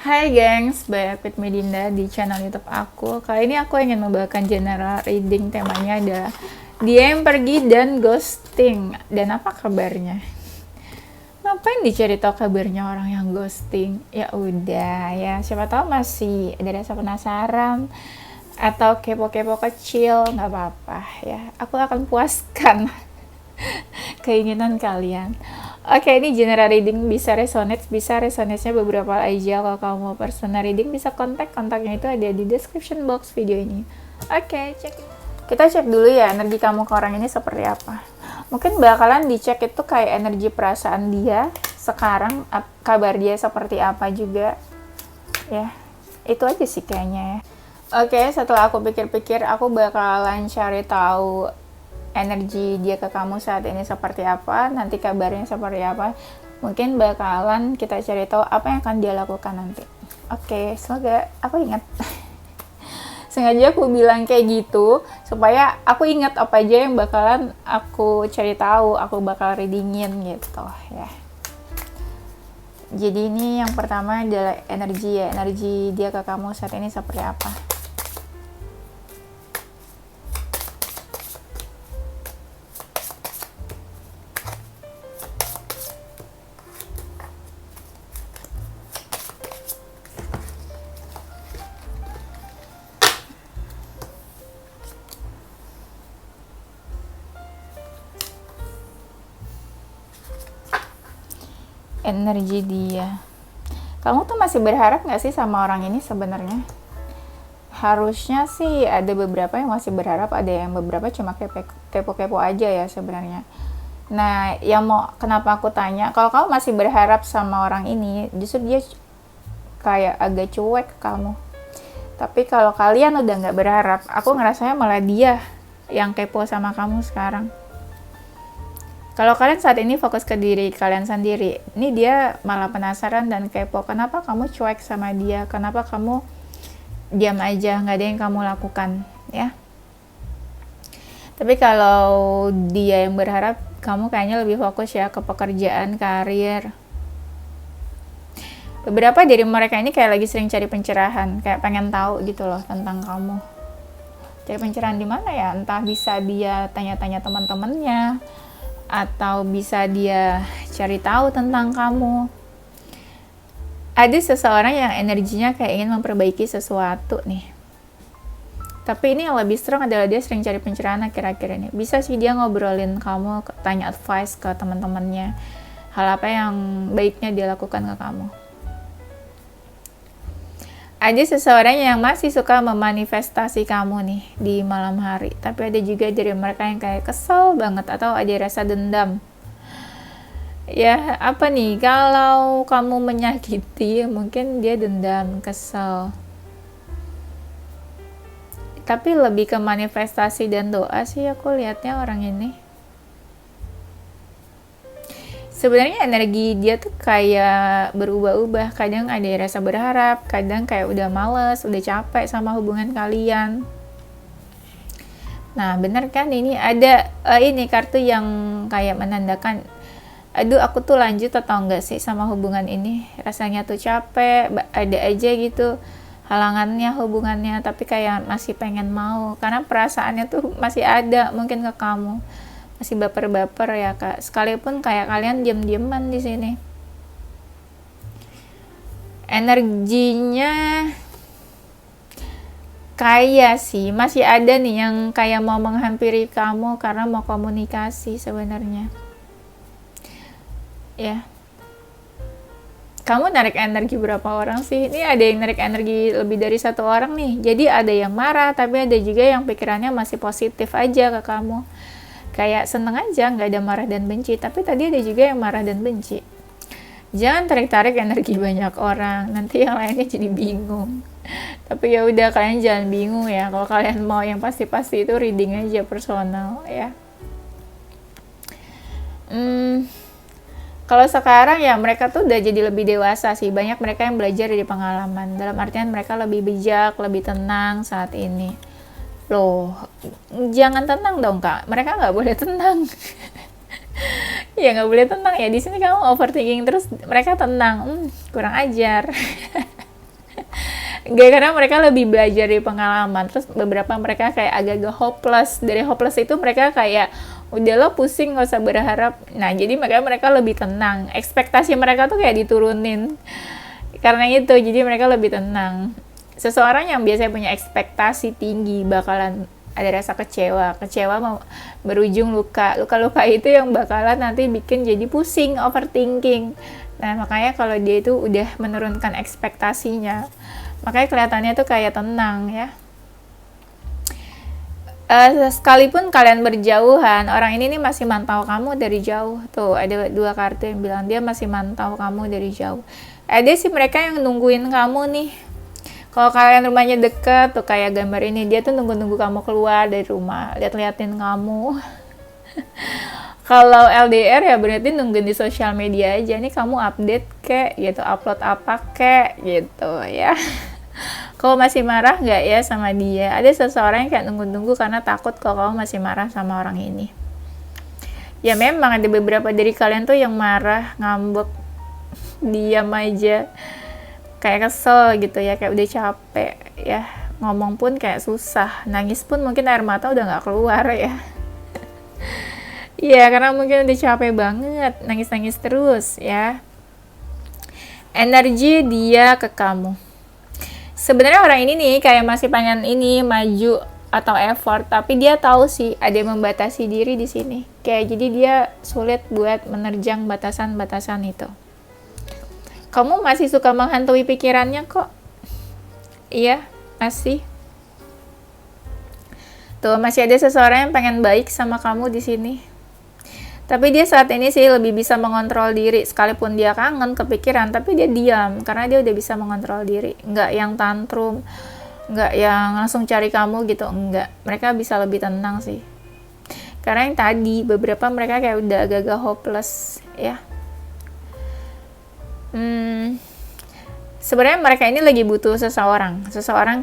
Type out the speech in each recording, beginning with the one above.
Hai gengs, back with Medinda di channel YouTube aku. Kali ini aku ingin membawakan general reading, temanya adalah dia yang pergi dan ghosting. Dan apa kabarnya? Ngapain dicari tahu kabarnya orang yang ghosting? Ya udah ya, siapa tahu masih ada rasa penasaran atau kepo-kepo kecil, nggak apa-apa ya. Aku akan puaskan keinginan kalian. Oke, ini general reading, bisa resonate-nya beberapa aja. Kalau kamu mau personal reading, bisa kontaknya itu ada di description box video ini. Oke, kita cek dulu ya energi kamu ke orang ini seperti apa. Mungkin bakalan dicek itu kayak energi perasaan dia sekarang, kabar dia seperti apa juga ya. Itu aja sih kayaknya ya. Oke, setelah aku pikir-pikir, aku bakalan cari tahu energi dia ke kamu saat ini seperti apa, nanti kabarnya seperti apa. Mungkin bakalan kita cari tahu apa yang akan dia lakukan nanti. Oke, semoga aku ingat. Sengaja aku bilang kayak gitu supaya aku ingat apa aja yang bakalan aku cari tahu, aku bakal readingin gitu ya. Jadi ini yang pertama adalah energi dia ke kamu saat ini seperti apa. Energi dia. Kamu tuh masih berharap nggak sih sama orang ini sebenarnya? Harusnya sih ada beberapa yang masih berharap, ada yang beberapa cuma kepo-kepo aja ya sebenarnya. Nah, yang kenapa aku tanya, kalau kamu masih berharap sama orang ini, justru dia kayak agak cuek ke kamu. Tapi kalau kalian udah nggak berharap, aku ngerasanya malah dia yang kepo sama kamu sekarang. Kalau kalian saat ini fokus ke diri kalian sendiri, ini dia malah penasaran dan kepo. Kenapa kamu cuek sama dia? Kenapa kamu diam aja, nggak ada yang kamu lakukan, ya? Tapi kalau dia yang berharap, kamu kayaknya lebih fokus ya ke pekerjaan, karir. Beberapa dari mereka ini kayak lagi sering cari pencerahan, kayak pengen tahu gitu loh tentang kamu. Cari pencerahan di mana ya? Entah bisa dia tanya-tanya teman-temannya, atau bisa dia cari tahu tentang kamu. Ada seseorang yang energinya kayak ingin memperbaiki sesuatu nih. Tapi ini yang lebih strong adalah dia sering cari pencerahan akhir-akhir ini. Bisa sih dia ngobrolin kamu, tanya advice ke teman-temannya. Hal apa yang baiknya dia lakukan ke kamu. Ada seseorang yang masih suka memanifestasi kamu nih di malam hari. Tapi ada juga dari mereka yang kayak kesel banget atau ada rasa dendam. Ya, apa nih? Kalau kamu menyakiti, mungkin dia dendam, kesel. Tapi lebih ke manifestasi dan doa sih aku lihatnya orang ini. Sebenarnya energi dia tuh kayak berubah-ubah. Kadang ada rasa berharap, kadang kayak udah males, udah capek sama hubungan kalian. Nah, bener kan ini ada ini kartu yang kayak menandakan, aduh aku tuh lanjut atau enggak sih sama hubungan ini. Rasanya tuh capek, ada aja gitu halangannya hubungannya, tapi kayak masih pengen mau. Karena perasaannya tuh masih ada mungkin ke kamu. Masih baper-baper ya kak, sekalipun kayak kalian diam-diaman di sini. Energinya kayak sih masih ada nih yang kayak mau menghampiri kamu karena mau komunikasi sebenarnya ya. Kamu narik energi berapa orang sih? Ini ada yang narik energi lebih dari satu orang nih. Jadi ada yang marah, tapi ada juga yang pikirannya masih positif aja ke kamu. Kayak seneng aja, nggak ada marah dan benci. Tapi tadi ada juga yang marah dan benci. Jangan tarik-tarik energi banyak orang, nanti yang lainnya jadi bingung. Tapi ya udah, kalian jangan bingung ya. Kalau kalian mau yang pasti-pasti itu reading aja personal ya. Kalau sekarang ya mereka tuh udah jadi lebih dewasa sih. Banyak mereka yang belajar dari pengalaman. Dalam artian mereka lebih bijak, lebih tenang saat ini. Loh, jangan tenang dong kak, mereka nggak boleh tenang. Ya nggak boleh tenang ya, di sini kamu overthinking terus mereka tenang, kurang ajar. Gak, karena mereka lebih belajar dari pengalaman. Terus beberapa mereka kayak agak-agak hopeless. Dari hopeless itu mereka kayak udah lo pusing, gak usah berharap. Nah, jadi mereka lebih tenang. Ekspektasi mereka tuh kayak diturunin. Karena itu, jadi mereka lebih tenang. Seseorang yang biasanya punya ekspektasi tinggi bakalan ada rasa kecewa. Kecewa mau berujung luka. Luka-luka itu yang bakalan nanti bikin jadi pusing, overthinking. Nah, makanya kalau dia itu udah menurunkan ekspektasinya, makanya kelihatannya tuh kayak tenang ya. Sekalipun kalian berjauhan, orang ini nih masih mantau kamu dari jauh. Tuh, ada 2 kartu yang bilang dia masih mantau kamu dari jauh. Ada sih mereka yang nungguin kamu nih. Kalau kalian rumahnya deket, tuh kayak gambar ini, dia tuh nunggu-nunggu kamu keluar dari rumah, lihat-liatin kamu. Kalau LDR ya berarti nungguin di sosial media aja, nih kamu update kek gitu, upload apa kek gitu ya. Kalau masih marah nggak ya sama dia? Ada seseorang yang kayak nunggu-nunggu karena takut kalau kamu masih marah sama orang ini. Ya memang ada beberapa dari kalian tuh yang marah, ngambek, diam aja, kayak kesel gitu ya, kayak udah capek ya. Ngomong pun kayak susah, nangis pun mungkin air mata udah nggak keluar ya. Iya, karena mungkin udah capek banget, nangis-nangis terus ya. Energi dia ke kamu. Sebenarnya orang ini nih kayak masih pengen ini maju atau effort, tapi dia tahu sih ada yang membatasi diri di sini. Kayak jadi dia sulit buat menerjang batasan-batasan itu. Kamu masih suka menghantui pikirannya kok. Iya, masih. Tuh, masih ada seseorang yang pengen baik sama kamu di sini. Tapi dia saat ini sih lebih bisa mengontrol diri, sekalipun dia kangen, kepikiran, tapi dia diam, karena dia udah bisa mengontrol diri. Nggak yang tantrum, nggak yang langsung cari kamu gitu, enggak. Mereka bisa lebih tenang sih. Karena yang tadi, beberapa mereka kayak udah agak-agak hopeless, ya. Sebenarnya mereka ini lagi butuh seseorang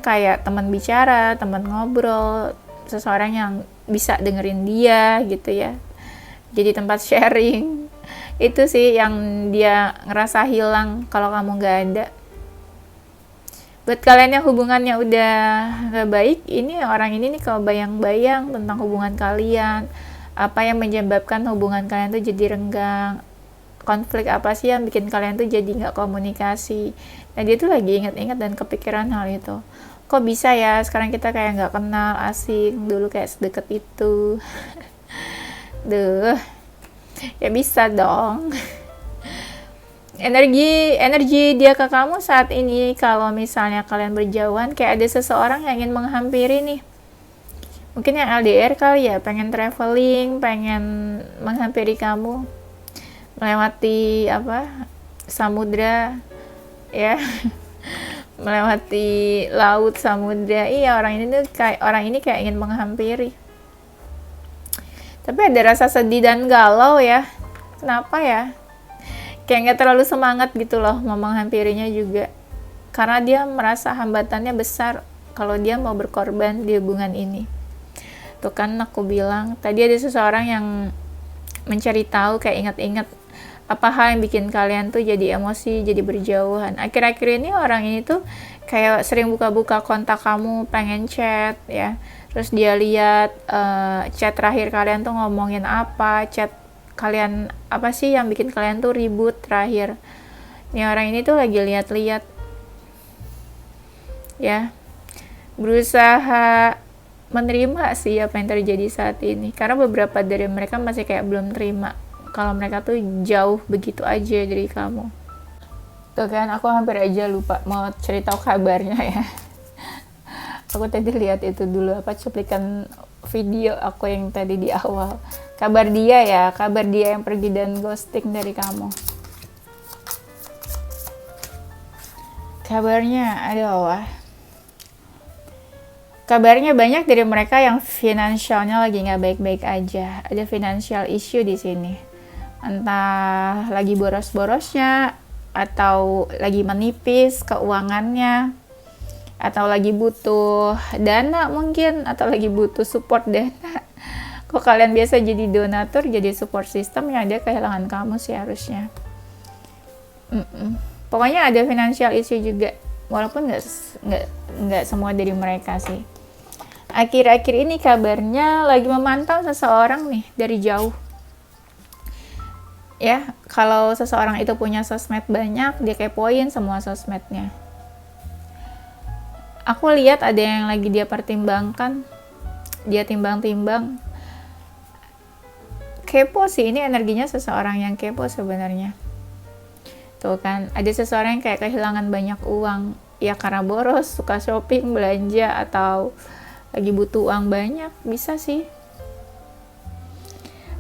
kayak teman bicara, teman ngobrol, seseorang yang bisa dengerin dia gitu ya. Jadi tempat sharing. Itu sih yang dia ngerasa hilang kalau kamu gak ada. Buat kalian yang hubungannya udah gak baik, ini orang ini nih kalau bayang-bayang tentang hubungan kalian, apa yang menyebabkan hubungan kalian tuh jadi renggang, konflik apa sih yang bikin kalian tuh jadi gak komunikasi. Nah, dia tuh lagi ingat-ingat dan kepikiran hal itu. Kok bisa ya sekarang kita kayak gak kenal, asing, dulu kayak sedekat itu. Duh, ya bisa dong. Energi dia ke kamu saat ini, kalau misalnya kalian berjauhan, kayak ada seseorang yang ingin menghampiri nih. Mungkin yang LDR kali ya, pengen traveling, pengen menghampiri kamu, melewati samudra, ya, melewati laut, samudra. Iya, orang ini kayak ingin menghampiri. Tapi ada rasa sedih dan galau ya. Kenapa ya? Kayak nggak terlalu semangat gitu loh mau menghampirinya juga. Karena dia merasa hambatannya besar kalau dia mau berkorban di hubungan ini. Tuh kan aku bilang, tadi ada seseorang yang mencari tahu, kayak ingat-ingat apa hal yang bikin kalian tuh jadi emosi, jadi berjauhan. Akhir-akhir ini orang ini tuh kayak sering buka-buka kontak kamu, pengen chat ya. Terus dia lihat chat terakhir kalian tuh ngomongin apa, chat kalian apa sih yang bikin kalian tuh ribut terakhir. Nih orang ini tuh lagi lihat-lihat ya, berusaha menerima sih apa yang terjadi saat ini. Karena beberapa dari mereka masih kayak belum terima kalau mereka tuh jauh begitu aja dari kamu. Tuh kan, aku hampir aja lupa mau cerita kabarnya ya. Aku tadi lihat itu dulu, cuplikan video aku yang tadi di awal. Kabar dia yang pergi dan ghosting dari kamu. Kabarnya, kabarnya banyak dari mereka yang finansialnya lagi nggak baik-baik aja. Ada financial issue di sini. Entah lagi boros-borosnya, atau lagi menipis keuangannya, atau lagi butuh dana mungkin, atau lagi butuh support dana. Kok kalian biasa jadi donatur, jadi support system, yang dia kehilangan kamu sih harusnya. Pokoknya ada financial issue juga. walaupun nggak semua dari mereka sih. Akhir-akhir ini kabarnya lagi memantau seseorang nih dari jauh. Ya, kalau seseorang itu punya sosmed banyak, dia kepoin semua sosmednya. Aku lihat ada yang lagi dia pertimbangkan, dia timbang-timbang. Kepo sih, ini energinya seseorang yang kepo sebenarnya. Tuh kan, ada seseorang yang kayak kehilangan banyak uang, ya karena boros, suka shopping, belanja, atau lagi butuh uang banyak, bisa sih.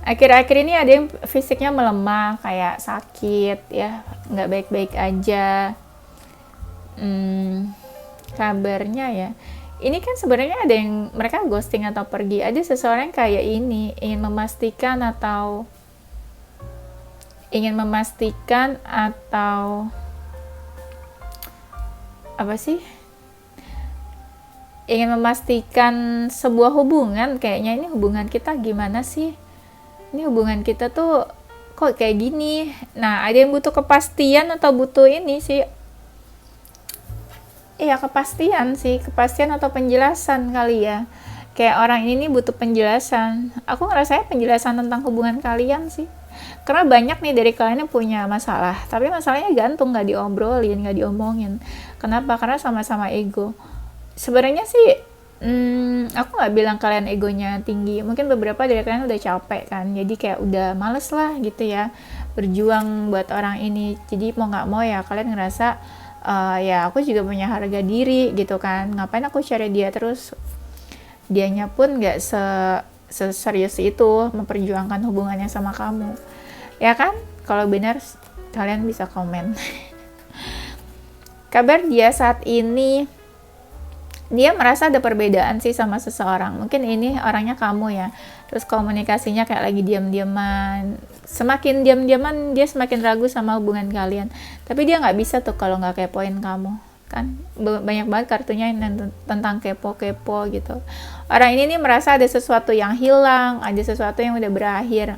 Akhir-akhir ini ada yang fisiknya melemah, kayak sakit, ya, nggak baik-baik aja. Kabarnya ya, ini kan sebenarnya ada yang mereka ghosting atau pergi. Ada seseorang kayak ini, ingin memastikan atau apa sih? Ingin memastikan sebuah hubungan, kayaknya ini hubungan kita gimana sih? Ini hubungan kita tuh kok kayak gini? Nah, ada yang butuh kepastian atau butuh ini sih? Iya, kepastian atau penjelasan kali ya. Kayak orang ini butuh penjelasan. Aku ngerasanya penjelasan tentang hubungan kalian sih. Karena banyak nih dari kalian yang punya masalah, tapi masalahnya gantung, nggak diobrolin, nggak diomongin. Kenapa? Karena sama-sama ego. Sebenarnya sih, aku nggak bilang kalian egonya tinggi. Mungkin beberapa dari kalian udah capek kan, jadi kayak udah males lah gitu ya, berjuang buat orang ini. Jadi mau nggak mau ya kalian ngerasa, ya aku juga punya harga diri gitu kan. Ngapain aku cari dia terus? Dianya pun nggak seserius itu memperjuangkan hubungannya sama kamu. Ya kan? Kalau benar kalian bisa komen. Kabar dia saat ini, dia merasa ada perbedaan sih sama seseorang. Mungkin ini orangnya kamu ya. Terus komunikasinya kayak lagi diam-diaman. Semakin diam-diaman dia semakin ragu sama hubungan kalian. Tapi dia nggak bisa tuh kalau nggak kepoin kamu. Kan banyak banget kartunya yang tentang kepo-kepo gitu. Orang ini nih merasa ada sesuatu yang hilang, ada sesuatu yang udah berakhir.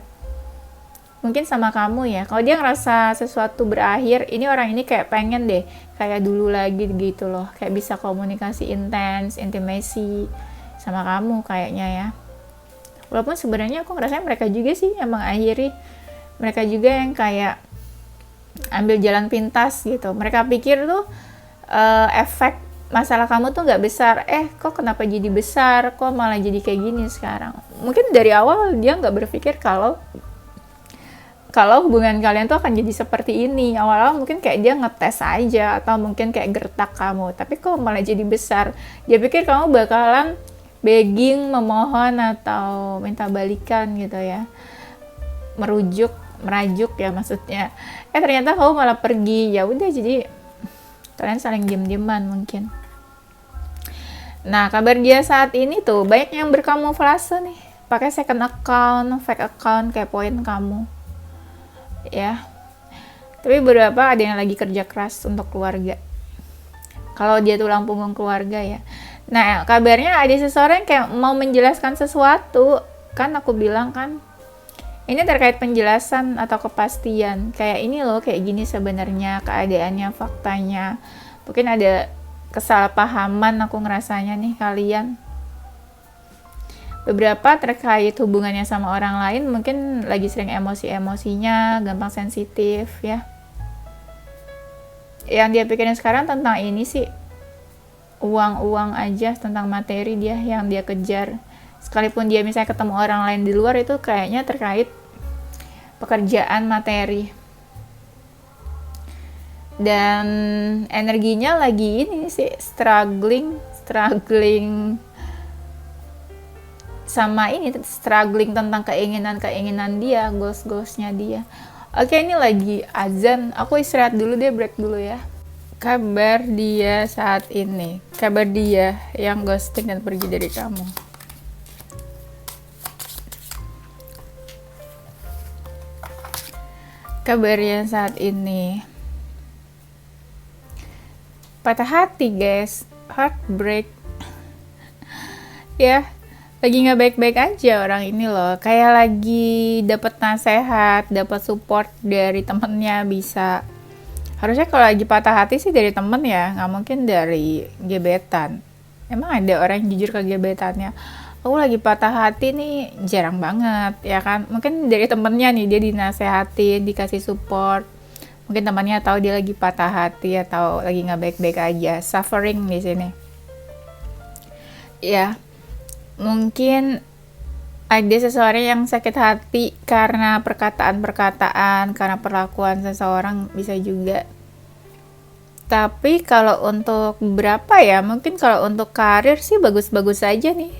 Mungkin sama kamu ya, kalau dia ngerasa sesuatu berakhir, ini orang ini kayak pengen deh kayak dulu lagi gitu loh, kayak bisa komunikasi intens, intimacy sama kamu kayaknya ya. Walaupun sebenarnya aku ngerasa mereka juga sih yang mengakhiri, mereka juga yang kayak ambil jalan pintas gitu. Mereka pikir tuh efek masalah kamu tuh nggak besar, kok kenapa jadi besar, kok malah jadi kayak gini sekarang. Mungkin dari awal dia nggak berpikir kalau hubungan kalian tuh akan jadi seperti ini. Awal-awal mungkin kayak dia ngetes aja, atau mungkin kayak gertak kamu, tapi kok malah jadi besar. Dia pikir kamu bakalan begging, memohon, atau minta balikan gitu ya, merajuk ya maksudnya. Ternyata kamu malah pergi. Ya udah, jadi kalian saling diem-dieman mungkin. Nah, kabar dia saat ini tuh banyak yang berkamuflase nih, pakai second account, fake account, kepoin kamu ya. Tapi beberapa ada yang lagi kerja keras untuk keluarga, kalau dia tulang punggung keluarga ya. Nah, kabarnya ada seseorang kayak mau menjelaskan sesuatu. Kan aku bilang kan, ini terkait penjelasan atau kepastian. Kayak ini loh, kayak gini sebenarnya keadaannya, faktanya. Mungkin ada kesalahpahaman aku ngerasanya nih kalian. Beberapa terkait hubungannya sama orang lain, mungkin lagi sering emosi-emosinya, gampang sensitif ya. Yang dia pikirin sekarang tentang ini sih, uang-uang aja, tentang materi dia yang dia kejar. Sekalipun dia misalnya ketemu orang lain di luar, itu kayaknya terkait pekerjaan, materi. Dan energinya lagi ini sih, struggling sama ini, struggling tentang keinginan dia, goals-goalsnya dia. Oke, ini lagi azan, aku istirahat dulu deh, break dulu ya. Kabar dia saat ini, kabar dia yang ghosting dan pergi dari kamu. Kabarnya saat ini, patah hati guys, heartbreak ya. Lagi nggak baik-baik aja orang ini loh, kayak lagi dapat nasihat, dapat support dari temennya, bisa Harusnya kalau lagi patah hati sih dari temen ya, nggak mungkin dari gebetan. Emang ada orang yang jujur ke gebetannya, aku lagi patah hati nih, jarang banget ya kan. Mungkin dari temennya nih, dia dinasehatin, dikasih support. Mungkin temannya tahu dia lagi patah hati atau lagi nggak baik-baik aja, suffering di sini. Ya, mungkin ada seseorang yang sakit hati karena perkataan-perkataan, karena perlakuan seseorang, bisa juga. Tapi kalau untuk berapa ya, mungkin kalau untuk karir sih bagus-bagus aja nih.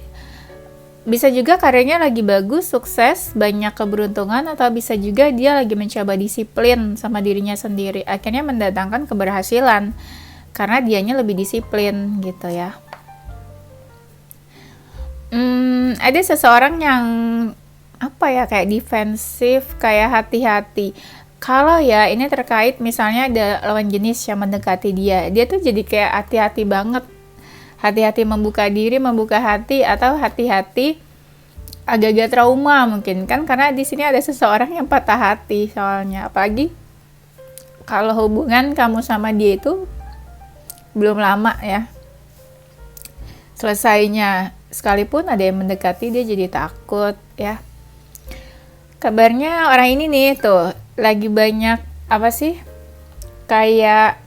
Bisa juga karirnya lagi bagus, sukses, banyak keberuntungan, atau bisa juga dia lagi mencoba disiplin sama dirinya sendiri. Akhirnya mendatangkan keberhasilan karena dianya lebih disiplin gitu ya. Ada seseorang yang apa ya, kayak defensif, kayak hati-hati. Kalau ya ini terkait misalnya ada lawan jenis yang mendekati dia, dia tuh jadi kayak hati-hati banget. Hati-hati membuka diri, membuka hati, atau hati-hati agak-agak trauma mungkin kan, karena di sini ada seseorang yang patah hati soalnya. Apalagi kalau hubungan kamu sama dia itu belum lama ya selesainya, sekalipun ada yang mendekati dia jadi takut ya. Kabarnya orang ini nih tuh lagi banyak apa sih, kayak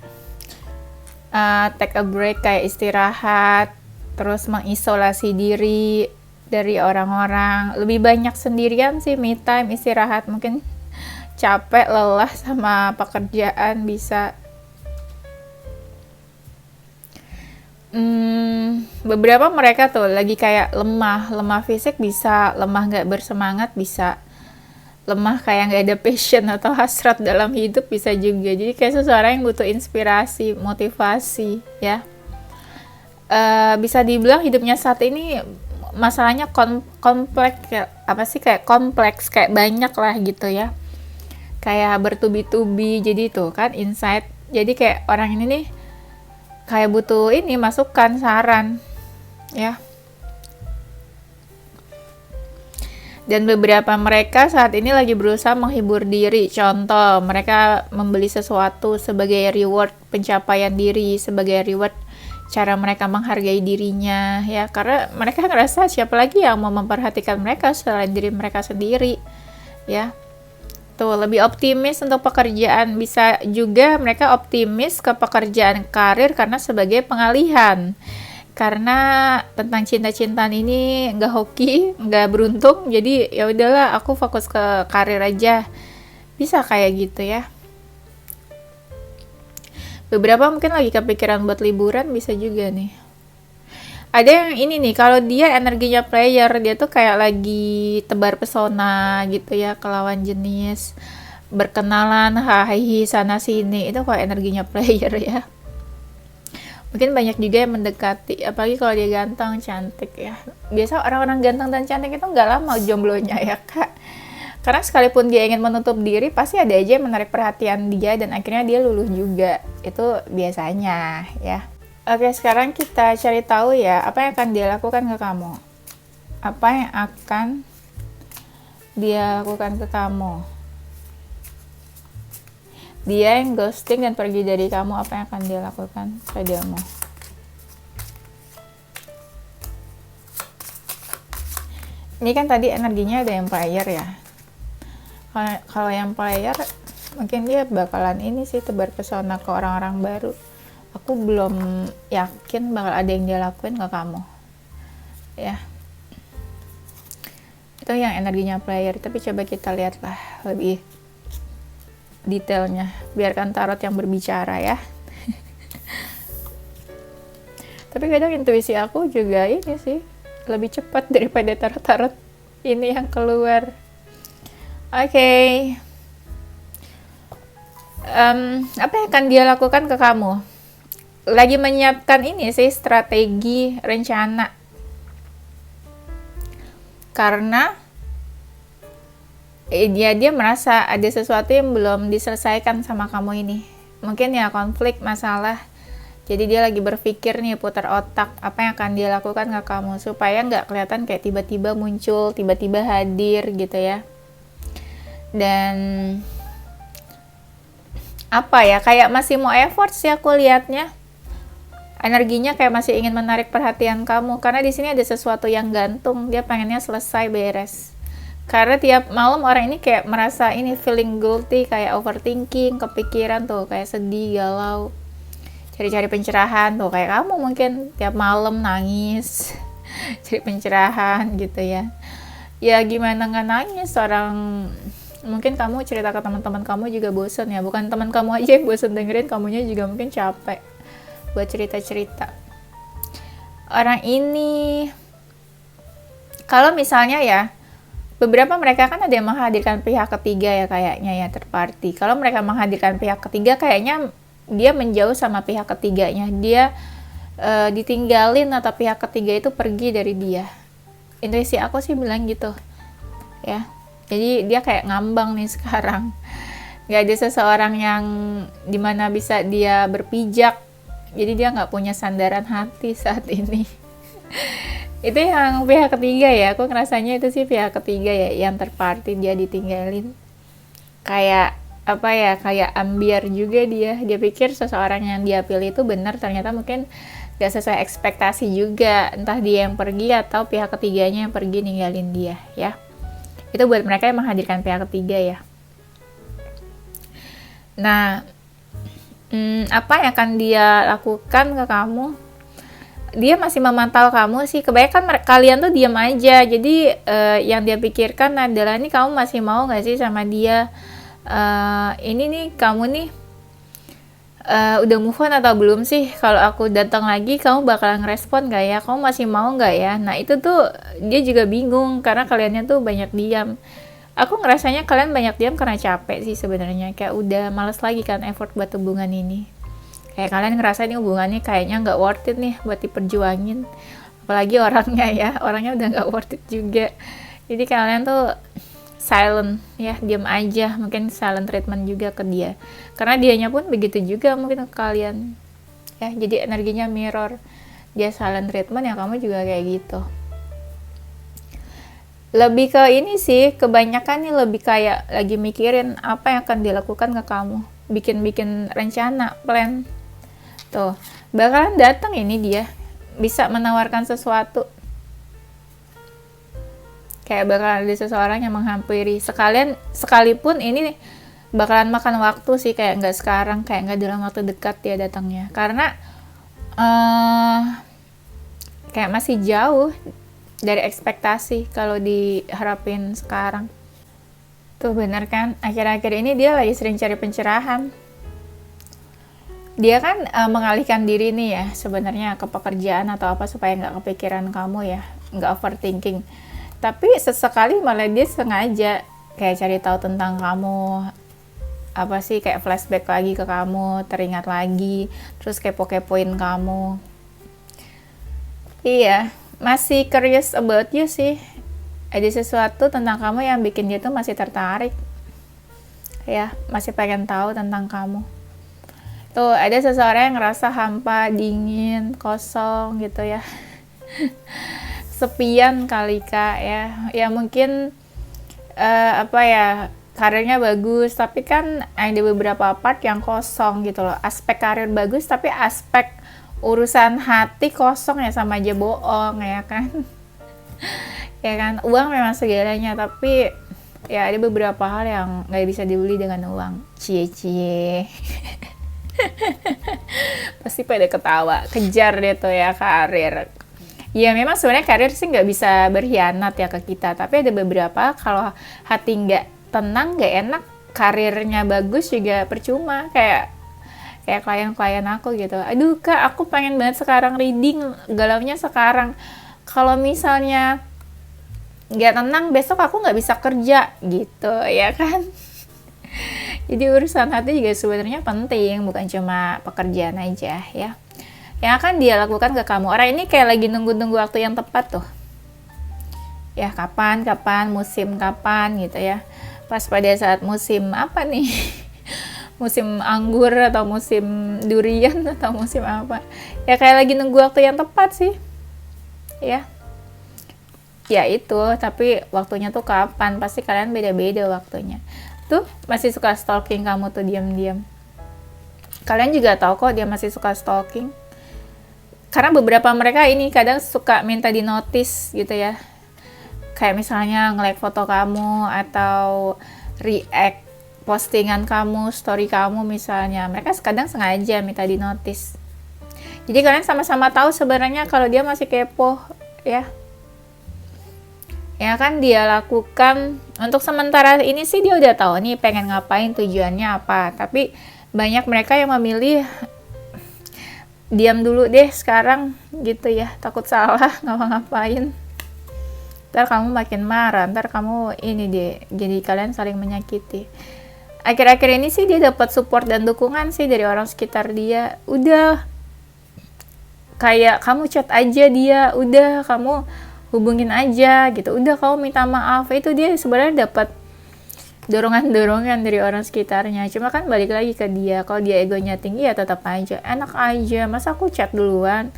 take a break, kayak istirahat, terus mengisolasi diri dari orang-orang, lebih banyak sendirian sih, me time, istirahat. Mungkin capek, lelah sama pekerjaan bisa. Beberapa mereka tuh lagi kayak lemah fisik, bisa lemah nggak bersemangat, bisa lemah kayak nggak ada passion atau hasrat dalam hidup, bisa juga. Jadi kayak seseorang yang butuh inspirasi, motivasi ya. Bisa dibilang hidupnya saat ini masalahnya kompleks, apa sih, kayak kompleks, kayak banyak lah gitu ya, kayak bertubi-tubi. Jadi tuh kan insight, jadi kayak orang ini nih kayak butuh ini masukan, saran ya. Dan beberapa mereka saat ini lagi berusaha menghibur diri. Contoh, mereka membeli sesuatu sebagai reward pencapaian diri, sebagai reward cara mereka menghargai dirinya ya, karena mereka ngerasa siapa lagi yang mau memperhatikan mereka selain diri mereka sendiri ya. Tuh, lebih optimis untuk pekerjaan. Bisa juga mereka optimis ke pekerjaan karir karena sebagai pengalihan. Karena tentang cinta-cintaan ini nggak hoki, nggak beruntung, jadi ya udahlah aku fokus ke karir aja. Bisa kayak gitu ya. Beberapa mungkin lagi kepikiran buat liburan, bisa juga nih. Ada yang ini nih, kalau dia energinya player, dia tuh kayak lagi tebar pesona gitu ya ke lawan jenis, berkenalan, hahihi sana sini, itu kok energinya player ya. Mungkin banyak juga yang mendekati, apalagi kalau dia ganteng, cantik ya. Biasa orang-orang ganteng dan cantik itu nggak lama jomblonya ya kak. Karena sekalipun dia ingin menutup diri, pasti ada aja yang menarik perhatian dia dan akhirnya dia luluh juga. Itu biasanya ya. Oke, sekarang kita cari tahu ya, apa yang akan dia lakukan ke kamu. Apa yang akan dia lakukan ke kamu. Dia yang ghosting dan pergi dari kamu, apa yang akan dia lakukan padamu? Ini kan tadi energinya ada yang player ya. Kalau yang player, mungkin dia bakalan ini sih, tebar pesona ke orang-orang baru. Aku belum yakin bakal ada yang dia lakuin ke kamu. Ya. Itu yang energinya player, tapi coba kita lihatlah lebih detailnya, biarkan tarot yang berbicara ya. Tapi kadang intuisi aku juga ini sih lebih cepat daripada tarot-tarot ini yang keluar. Oke. Apa yang akan dia lakukan ke kamu? Lagi menyiapkan ini sih, strategi, rencana. Karena dia merasa ada sesuatu yang belum diselesaikan sama kamu ini. Mungkin ya konflik, masalah. Jadi dia lagi berpikir nih, putar otak apa yang akan dia lakukan ke kamu supaya nggak kelihatan kayak tiba-tiba muncul, tiba-tiba hadir gitu ya. Dan apa ya, kayak masih mau effort sih aku lihatnya. Energinya kayak masih ingin menarik perhatian kamu, karena di sini ada sesuatu yang gantung, dia pengennya selesai beres. Karena tiap malam orang ini kayak merasa ini feeling guilty, kayak overthinking, kepikiran tuh, kayak sedih, galau, cari-cari pencerahan tuh, kayak kamu mungkin tiap malam nangis, cari pencerahan gitu ya. Ya gimana nggak nangis, orang mungkin kamu cerita ke teman-teman kamu juga bosen ya, bukan teman kamu aja yang bosen dengerin, kamunya juga mungkin capek buat cerita-cerita. Orang ini kalau misalnya ya, beberapa mereka kan ada yang menghadirkan pihak ketiga ya kayaknya ya, third party. Kalau mereka menghadirkan pihak ketiga, kayaknya dia menjauh sama pihak ketiganya, dia ditinggalin atau pihak ketiga itu pergi dari dia. Intuisi aku sih bilang gitu ya. Jadi dia kayak ngambang nih sekarang, nggak ada seseorang yang dimana bisa dia berpijak. Jadi dia nggak punya sandaran hati saat ini. Itu yang pihak ketiga ya, aku ngerasanya itu sih pihak ketiga ya, yang terparty, dia ditinggalin. Kayak apa ya, kayak ambiar juga dia pikir seseorang yang dia pilih itu benar, ternyata mungkin gak sesuai ekspektasi juga, entah dia yang pergi atau pihak ketiganya yang pergi ninggalin dia ya. Itu buat mereka yang menghadirkan pihak ketiga ya. Nah, apa yang akan dia lakukan ke kamu? Dia masih memantau kamu sih. Kebanyakan kalian tuh diam aja. Jadi yang dia pikirkan adalah, ini kamu masih mau nggak sih sama dia? Ini nih kamu nih udah move on atau belum sih? Kalau aku datang lagi, kamu bakalan ngerespon nggak ya? Kamu masih mau nggak ya? Nah itu tuh dia juga bingung karena kaliannya tuh banyak diam. Aku ngerasanya kalian banyak diam karena capek sih sebenarnya, kayak udah males lagi kan effort buat hubungan ini. Kayak kalian ngerasa ini hubungannya kayaknya nggak worth it nih buat diperjuangin, apalagi orangnya ya, orangnya udah nggak worth it juga. Jadi kalian tuh silent ya, diam aja, mungkin silent treatment juga ke dia, karena dianya pun begitu juga mungkin ke kalian ya. Jadi energinya mirror, dia silent treatment ya, kamu juga kayak gitu. Lebih ke ini sih, kebanyakan nih lebih kayak lagi mikirin apa yang akan dilakukan ke kamu, bikin rencana, plan. Tuh, bakalan datang ini dia, bisa menawarkan sesuatu. Kayak bakalan ada seseorang yang menghampiri, sekalipun ini bakalan makan waktu sih, kayak nggak sekarang, kayak nggak dalam waktu dekat dia datangnya. Karena kayak masih jauh dari ekspektasi kalau diharapin sekarang. Tuh bener kan, akhir-akhir ini dia lagi sering cari pencerahan. Dia kan mengalihkan diri nih ya sebenarnya ke pekerjaan atau apa, supaya nggak kepikiran kamu ya, nggak overthinking. Tapi sesekali malah dia sengaja kayak cari tahu tentang kamu, apa sih, kayak flashback lagi ke kamu, teringat lagi, terus kepo-kepoin kamu. Iya, masih curious about you sih. Ada sesuatu tentang kamu yang bikin dia tuh masih tertarik ya, masih pengen tahu tentang kamu. Tuh ada seseorang yang ngerasa hampa, dingin, kosong gitu ya. Sepian kali kak ya. Ya mungkin apa ya, karirnya bagus tapi kan ada beberapa part yang kosong gitu loh. Aspek karir bagus tapi aspek urusan hati kosong ya, sama aja bohong ya kan. Ya kan, uang memang segalanya, tapi ya ada beberapa hal yang nggak bisa dibeli dengan uang. Cie-cie. Pasti pada ketawa, kejar deh tuh ya karir. Ya memang sebenarnya karir sih nggak bisa berkhianat ya ke kita, tapi ada beberapa kalau hati nggak tenang, nggak enak, karirnya bagus juga percuma. Kayak klien-klien aku gitu, aduh kak aku pengen banget sekarang reading, galaunya sekarang, kalau misalnya nggak tenang besok aku nggak bisa kerja gitu ya kan. Jadi urusan hati juga sebenarnya penting, bukan cuma pekerjaan aja ya, yang akan dia lakukan ke kamu. Orang ini kayak lagi nunggu-nunggu waktu yang tepat tuh ya, kapan musim kapan gitu ya, pas pada saat musim apa nih, musim anggur atau musim durian atau musim apa ya, kayak lagi nunggu waktu yang tepat sih ya. Ya itu, tapi waktunya tuh kapan, pasti kalian beda-beda waktunya. Tuh masih suka stalking kamu tuh diam-diam. Kalian juga tahu kok dia masih suka stalking. Karena beberapa mereka ini kadang suka minta di notice gitu ya. Kayak misalnya nge-like foto kamu atau react postingan kamu, story kamu misalnya. Mereka kadang sengaja minta di notice. Jadi kalian sama-sama tahu sebenarnya kalau dia masih kepo ya. Ya kan dia lakukan untuk sementara ini sih dia udah tahu nih pengen ngapain, tujuannya apa. Tapi banyak mereka yang memilih diam dulu deh sekarang gitu ya, takut salah ngapa-ngapain. Ntar kamu makin marah, ntar kamu ini deh, jadi kalian saling menyakiti. Akhir-akhir ini sih dia dapat support dan dukungan sih dari orang sekitar dia. Udah kayak kamu chat aja dia, udah kamu hubungin aja gitu, udah kamu minta maaf. Itu dia sebenarnya dapat dorongan-dorongan dari orang sekitarnya. Cuma kan balik lagi ke dia, kalau dia egonya tinggi ya tetap aja enak aja, masa aku chat duluan,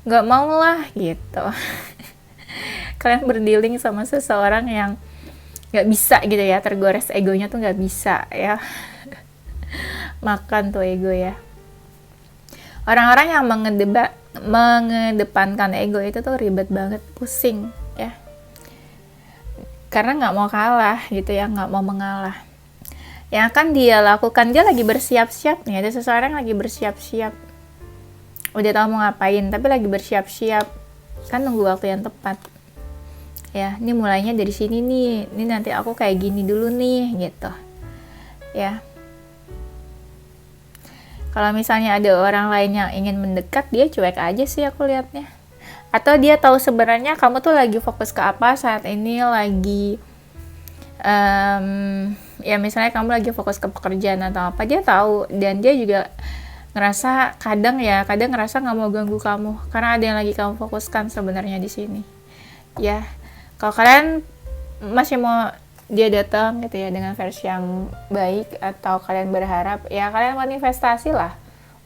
nggak mau lah gitu. Kalian berdealing sama seseorang yang nggak bisa gitu ya, tergores egonya tuh nggak bisa ya. Makan tuh ego ya. Orang-orang yang mengedepankan ego itu tuh ribet banget, pusing ya. Karena nggak mau kalah gitu ya, nggak mau mengalah. Yang akan dia lakukan, dia lagi bersiap-siap nih, ada seseorang lagi bersiap-siap. Udah tahu mau ngapain, tapi lagi bersiap-siap. Kan nunggu waktu yang tepat. Ya, ini mulainya dari sini nih. Ini nanti aku kayak gini dulu nih, gitu. Ya. Kalau misalnya ada orang lain yang ingin mendekat, dia cuek aja sih aku lihatnya. Atau dia tahu sebenarnya kamu tuh lagi fokus ke apa saat ini, lagi ya misalnya kamu lagi fokus ke pekerjaan atau apa, dia tahu. Dan dia juga ngerasa kadang ngerasa nggak mau ganggu kamu karena ada yang lagi kamu fokuskan sebenarnya di sini ya. Kalau kalian masih mau dia datang gitu ya dengan versi yang baik, atau kalian berharap ya kalian manifestasi lah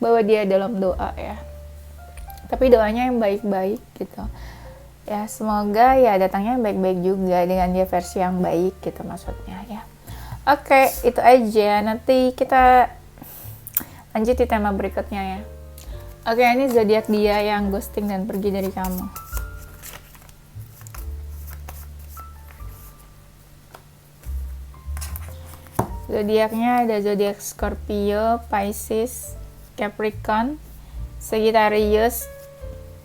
bahwa dia dalam doa ya, tapi doanya yang baik-baik gitu ya. Semoga ya datangnya yang baik-baik juga dengan dia versi yang baik gitu maksudnya ya. Oke, itu aja. Nanti kita lanjut di tema berikutnya ya. Oke, ini zodiak dia yang ghosting dan pergi dari kamu. Zodiaknya ada zodiak Scorpio, Pisces, Capricorn, Sagittarius,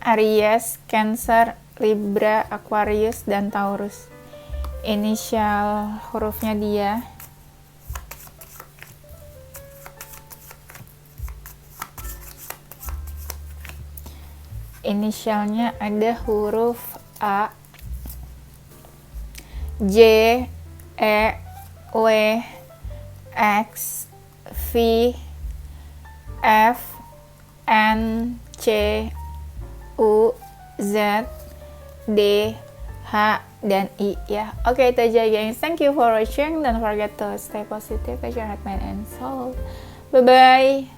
Aries, Cancer, Libra, Aquarius, dan Taurus. Inisial hurufnya dia inisialnya ada huruf A, J, E, W, X, V, F, N, C, U, Z, D, H, dan I ya. Oke, itu aja guys. Thank you for watching. Don't forget to stay positive, your heart, mind, and soul. Bye bye.